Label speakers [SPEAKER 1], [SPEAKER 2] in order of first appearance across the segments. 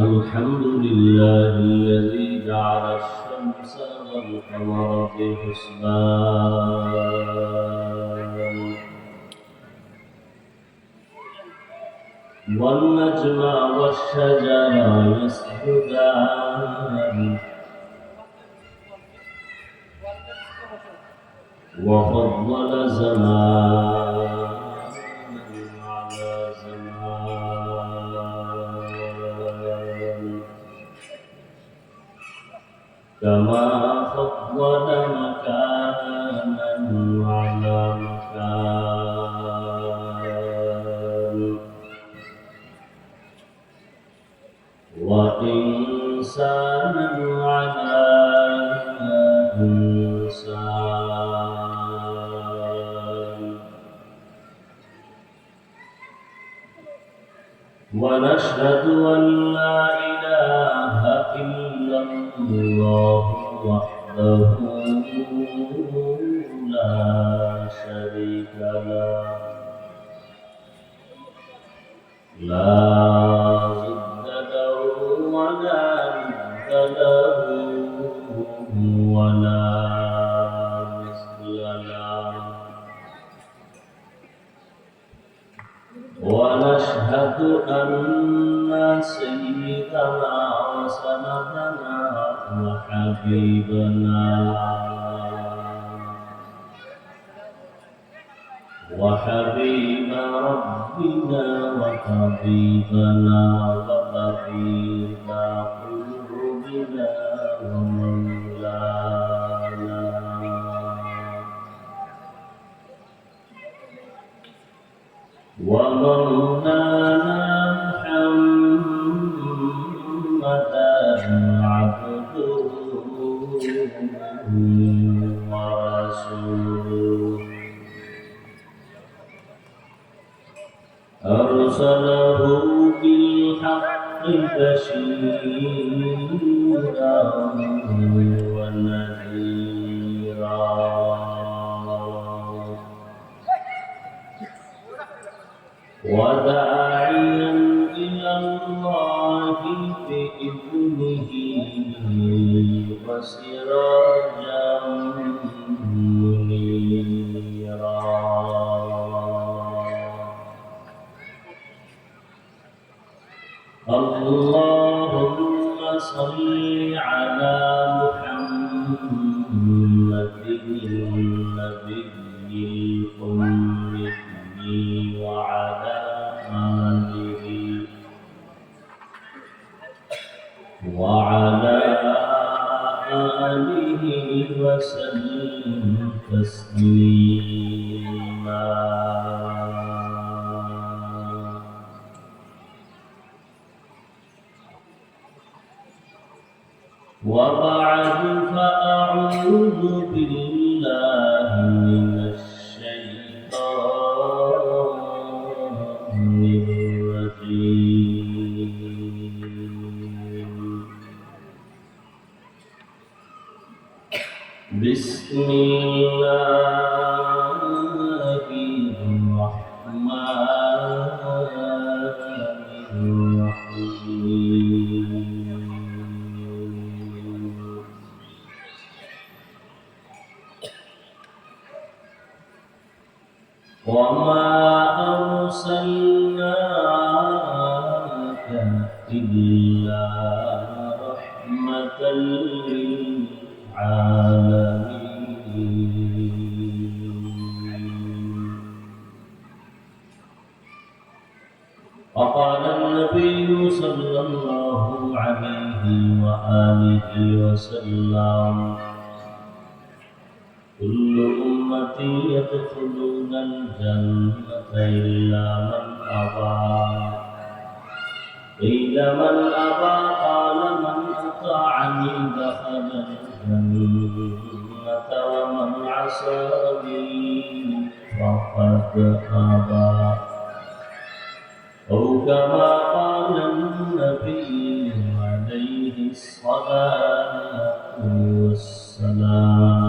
[SPEAKER 1] الحمد لله الذي جعل الشمس والقمر بحسبان والنجم والشجر يسجدان وفضل زمانا على زمان كما فضل مكانا على مكان وإنسانا على إنسان ونشهد أن لا إله إلا الله وحده لا شريك له لا ضد له ولا ند له ولا مثل له ونشهد أن سيدنا وسندنا وحبيب ربنا وطبيبنا وطبيب قلوبنا ومولانا ومولانا محمدا عبده ورسوله أرسله بالحق بشيرا ونذيرا وداعيا إلى الله بإذنه وسراجا منيرا اللهم صل على محمد النبي الأمي وعلى آله وسلم تسليما وبعد فأعوذ بالله من الشيطان الرجيم بسم الله الرحمن الرحيم وما أرسلناك إلا رحمة للعالمين وقال النبي صلى الله عليه وآله وسلم كل أمتي يدخلون الجنة إلا من أبى قيل من أبى قال من أطاعني دخل الجنة ومن عصاني فقد أبى أو كما قال النبي عليه الصلاة والسلام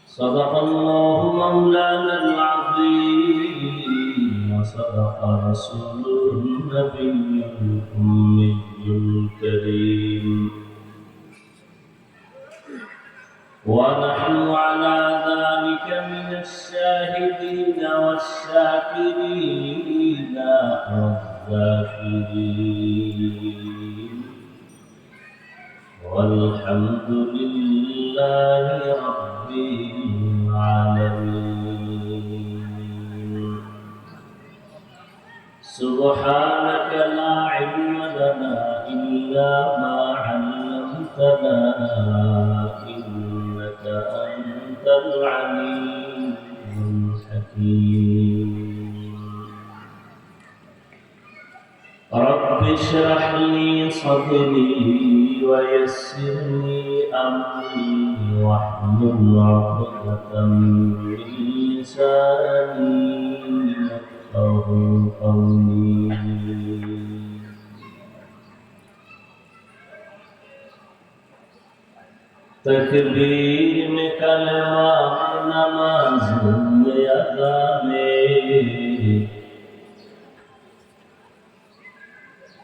[SPEAKER 1] صدق الله مولانا العظيم وصدق وصدق رسوله النبي الأمي الكريم ونحن على ذلك من الشاهدين والشاكرين والذاكرين والحمد لله رب العالمين سبحانك لا علم لنا إلا ما علمتنا إنك أنت العليم الحكيم رب اشرح لي صدري ويسر لي أمري واحلل عقدة من لساني يفقهوا قولي تکبیر میں کلمہ نماز میں ادا میں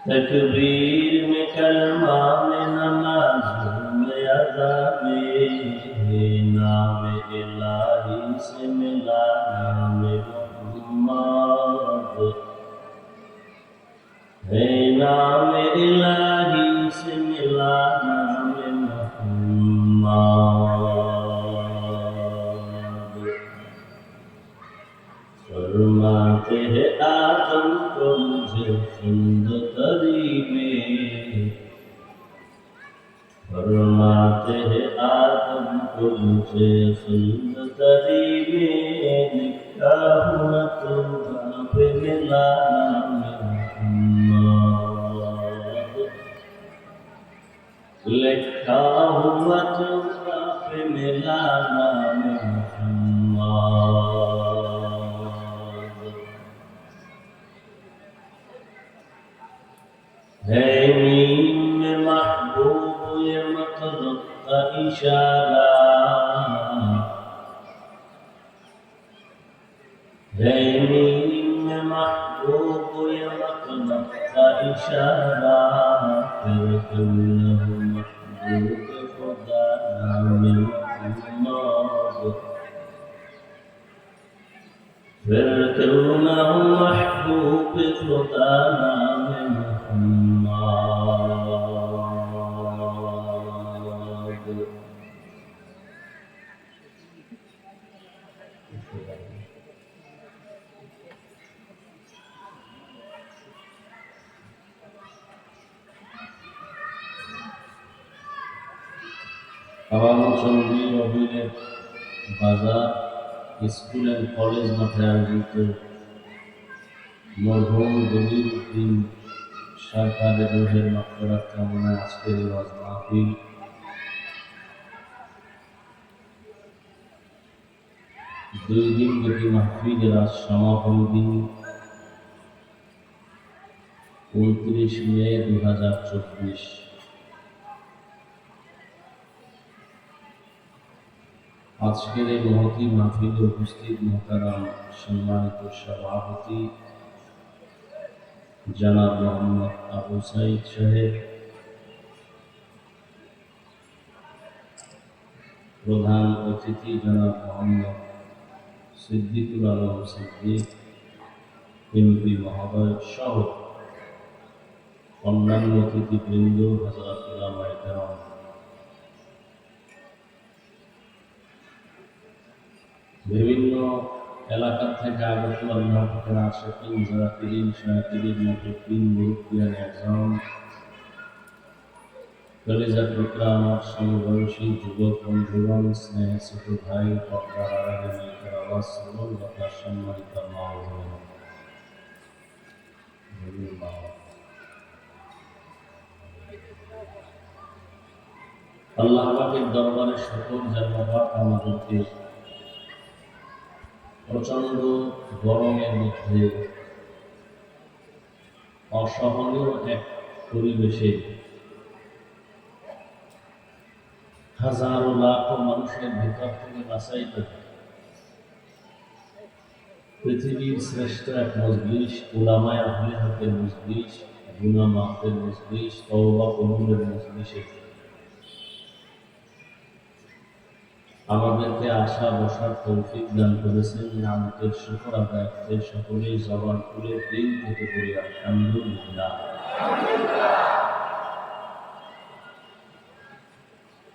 [SPEAKER 1] تکبیر میں کلمہ میں نماز میں ادا میں نام الہی سے ملا نام محمد ہے نام الہی سے ملا نام محمد فرماتے ہیں آدم کو مجھے خند تری میں فرماتے ہیں آدم کو مجھے خند تری میں لکھا ہوا تو وہاں پہ ملا نام محمد لکھا ہوا تو وہاں پہ ملا نام محمد ہے میم میں محبوب یہ مطلب کا اشارہ ہے میم میں محبوب یہ مطلب کا اشارہ پھر کیوں نہ ہو محبوب خدا نام محمد پھر کیوں نہ ہو محبوب خدا نام محمد আবামচন্দ্রী অভিলেখ বাজার school and college মাঠে আয়োজিত মরহুম দলিলউদ্দিন সরকারের রুহের মাগফিরাত কামনায় আজকের এই ওয়াজ মাহফিল দুই দিন ব্যাপী মাহফিলের আজ সমাপনী দিন 29 মে 2024। আজকের এই মহতী মাহফিলে উপস্থিত মোহতারাম সম্মানিত সভাপতি জনাব মোহাম্মদ আবু সাইদ সাহেব, প্রধান অতিথি জনাব মোহাম্মদ সিদ্দিকুল আলম সিদ্দিক এমপি মহোদয় সহ অন্যান্য অতিথিবৃন্দ, হযরত উলামায়ে কেরাম, বিভিন্ন এলাকা থেকে আগত আল্লাহ পাকের আশিকিন জাকিরিন শাকিরিন মুত্তাকিন মুরব্বিয়ান আযম, কলিজার টুকরা আমার সমবয়সী যুবক বন্ধুগণ, স্নেহ ছোট ভাই, পর্দার আড়ালে মাইকের আওয়াজ শ্রবণ তথা সম্মানিত মা ও বোনেরা, আল্লাহ পাকের দরবারে সকল জান্নাত আমাদেরকে প্রচন্ড গরমের মধ্যে অসহনীয় এক পরিবেশে হাজারো লাখো মানুষের ভিতর থেকে বাঁচাইতে পৃথিবীর শ্রেষ্ঠ এক মজলিস, উলামায়ে আহলে হকের মজলিস, গুনাহ মাফের মজলিস, তওবা কবুলের মজলিসে আমাদেরকে আসা বসার তৌফিক দান করেছেন। নিয়ামতের শুকর আদায় করে সকলেই জবান খুলে দিল থেকে বলি আলহামদুলিল্লাহ।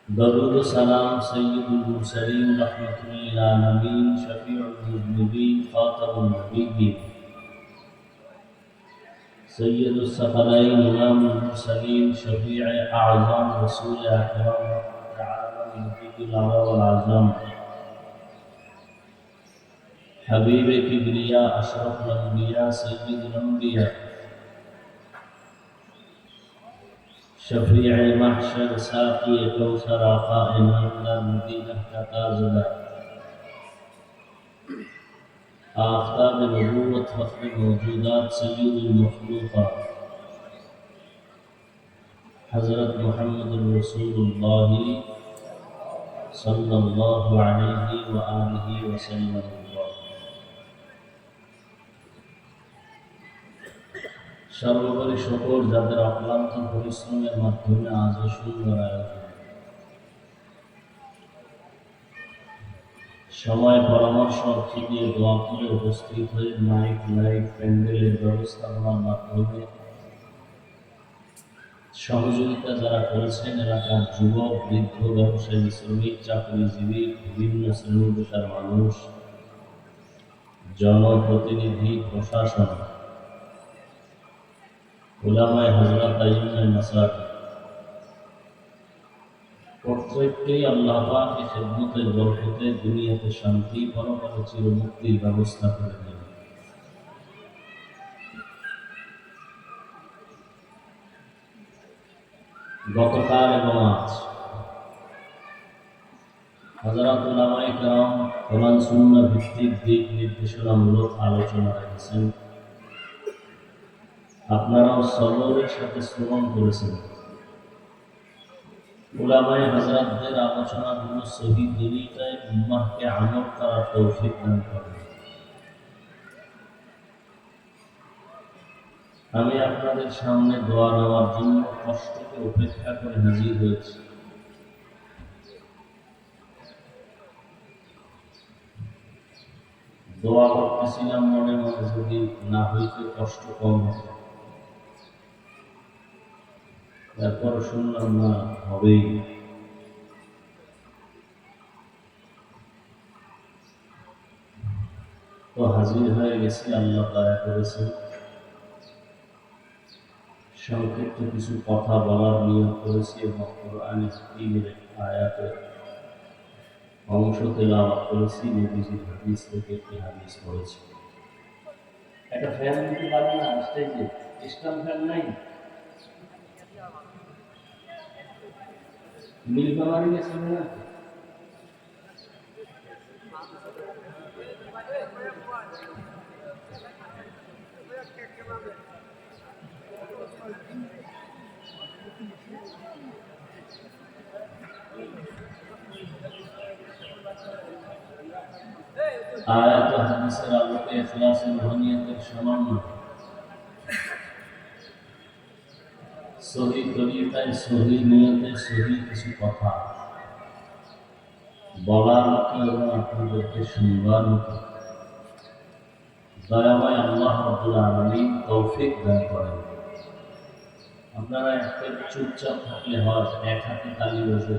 [SPEAKER 1] দরুদ ও সালাম সাইয়্যিদুল মুরসালিন রাহমাতুল লিল আলামিন শফিউল মুযনিবিন খাতামুন নবিয়্যিন সৈয়দুস সাকালাইন ইমামুল মুরসালিন শফিয়ে আযম রাসূল আকরাম আলামিন নবিয়্যুল আলা ওয়াল আযম হাবিবে কিবরিয়া আশরাফুল আম্বিয়া সাইয়্যিদুল আম্বিয়া शफीअ महशर साक़ी कौसर आका नामदार मदीना का ताजदार आफ़ताब नबूवत फ़ख्र मौजूदात सय्यदुल मखलूक़ात हज़रत मुहम्मदुर रसूलुल्लाह सल्लल्लाहु अलैहि व आलिहि वसल्लम। সর্বোপরি সকল যাদের অক্লান্ত পরিশ্রমের মাধ্যমে আজ এই সুন্দর আয়োজন, সময় পরামর্শ অর্থ দিয়ে দোয়া করে উপস্থিত হয়ে মাইক লাইট প্যান্ডেলের ব্যবস্থাপনার মাধ্যমে সহযোগিতা যারা করেছেন, এলাকার যুবক, বৃদ্ধ, ব্যবসায়ী, শ্রমিক, চাকরিজীবী, বিভিন্ন শ্রেণী পেশার মানুষ, জনপ্রতিনিধি, প্রশাসন, উলামায়ে হযরত আইম্মায়ে মাসাজিদ প্রত্যেককেই আল্লাহ পাক এই খিদমতের বরকতে দুনিয়াতে শান্তি, পরকালে চিরমুক্তির ব্যবস্থা করে দেন। গতকাল এবং আজ হযরত উলামায়ে কেরাম কোরআন সুন্নাহ ভিত্তিক দিক নির্দেশনামূলক আলোচনা রেখেছেন। আপনারাও সবরের সাথে শ্রবণ করেছেন। উলামায়ে হযরতদের আলোচনাগুলো সহিহ তরিকায় উম্মাহকে আমল করার তৌফিক দান করেন। আমি আপনাদের সামনে দোয়া নেওয়ার জন্য কষ্টকে উপেক্ষা করে হাজির হয়েছি। দোয়া করতেছিলাম মনে মনে, যদি না হইতে কষ্ট কম হবে। তারপর শুনলাম না, হবেই। তো হাজির হয়ে গেছি, আল্লাহ দয়া করেছেন। সংক্ষিপ্ত কিছু কথা বলার নিয়ত করেছি এবং কোরআনে হাকিমের আয়াতের অংশ তেলাওয়াত করেছি। নবীজির হাদিস থেকে একটি হাদিস পড়েছি। একটা ফ্যান দিতে পারি না, স্টেজে স্ট্যান্ড ফ্যান নাই, মিল বানানি গেছে না। আয়াত ও হাদিসের আলোকে ইখলাসের রুহানিয়তের সামান্য সহি তরিকায়, সহি নিয়তে, সহি কিছু কথা বলার মতো এবং আপনাদেরকে শুনবার মতো দয়াময় আল্লাহ রাব্বুল আলামিন তৌফিক দান করেন। আপনারা একটা চুপচাপ থাকলে হয়, এক হাতে তালি বসে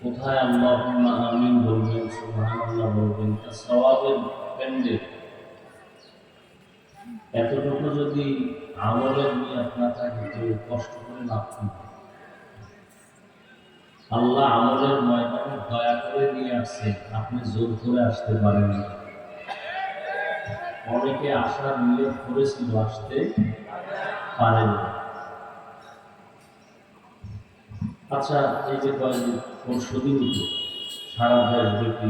[SPEAKER 1] কোথায় আল্লাহুম্মা আমিন বলবেন, সুবহানাল্লাহ বলবেন, তা সওয়াবের পেন্ডেল। এতটুকু যদি আমলের নিয়ত না থাকে তো কষ্ট করে লাভ নেই। আল্লাহ আমলের ময়দানে দয়া করে নিয়ে আসছেন, আপনি জোর করে আসতে পারেন না। অনেকে আসার নিয়ত করেছিল, আসতে পারেন। আচ্ছা, এই যে কয়েকদিন পরশুদিন সারা দেশব্যাপী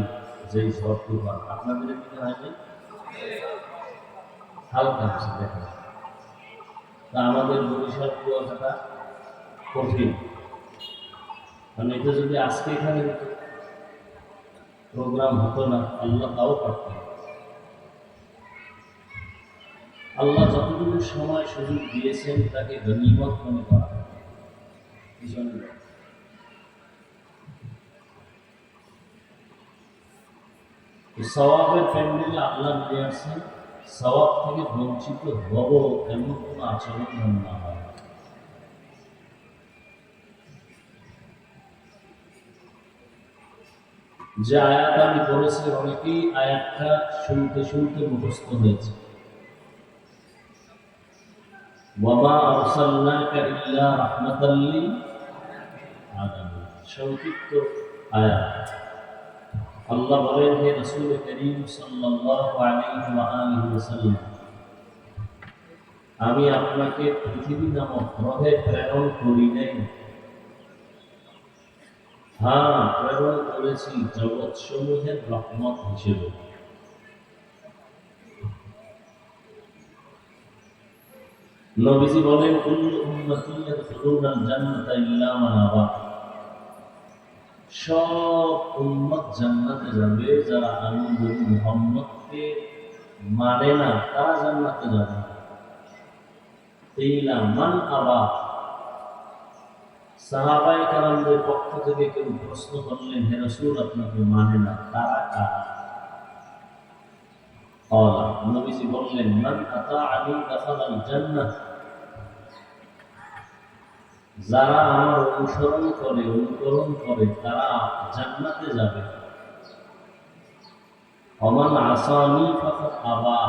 [SPEAKER 1] যেই ঝড় তুফান, আপনাদের এদিকে হয়নি? হালকা আছে দেখা, তা আমাদের বরিশাল কুয়াকাটা কঠিন। কারণ এটা যদি আজকে এখানে প্রোগ্রাম হতো না, আল্লাহ তাও পারতেন। আল্লাহ যতটুকু সময় সুযোগ দিয়েছেন তাকে গনিমত মনে করা। সওয়াবের প্যান্ডেলে আল্লাহ নিয়ে আসেন, সওয়াব থেকে বঞ্চিত হব এমন কোন আচরণ যেন না হয়। যে আয়াত আমি পড়েছি অনেকেই আয়াতটা শুনতে শুনতে মুখস্থ হয়েছে। ওয়ামা আরসালনাকা ইল্লা রাহমাতাল লিল আলামিন, সংক্ষিপ্ত আয়াত। আল্লাহ বলেন, হে রাসূল করিম সাল্লাল্লাহু আলাইহি ওয়া আলিহি ওয়াসাল্লাম, আমি আপনাকে পৃথিবী নামক গ্রহে প্রেরণ করি নাই। হ্যাঁ, প্রেরণ করেছি জগৎ সমূহের রহমত হিসেবে। নবীজি বলেন, কুল্লু উম্মতি ইয়াদখুলুনাল জান্নাতা ইল্লা মান আবা, সব উম্মত জান্নাতে যাবে, যারা আমি নবী মুহাম্মদকে মানে না তারা জান্নাতে যাবে। ইল্লা মান আবা, সাহাবায়ে কেরামদের পক্ষ থেকে কেউ প্রশ্ন করলেন, হে রাসূল আপনাকে মানে না, তারা কারা? নবীজি বললেন, মান আতাআনি দাখালাল জান্নাহ, যারা আমার অনুসরণ করে অনুকরণ করে তারা জান্নাতে যাবে। ওমান আসানি ফাকাদ আবা,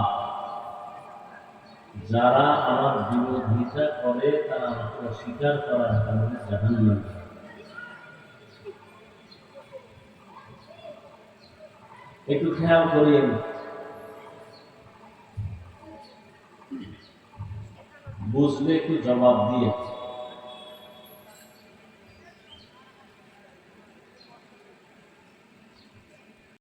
[SPEAKER 1] যারা আমার বিরোধিতা করে তারা আমাকে অস্বীকার করার কারণে জাহান্নামে যাবে। একটু খেয়াল করিয়েন, বুঝলে একটু জবাব দিয়ে।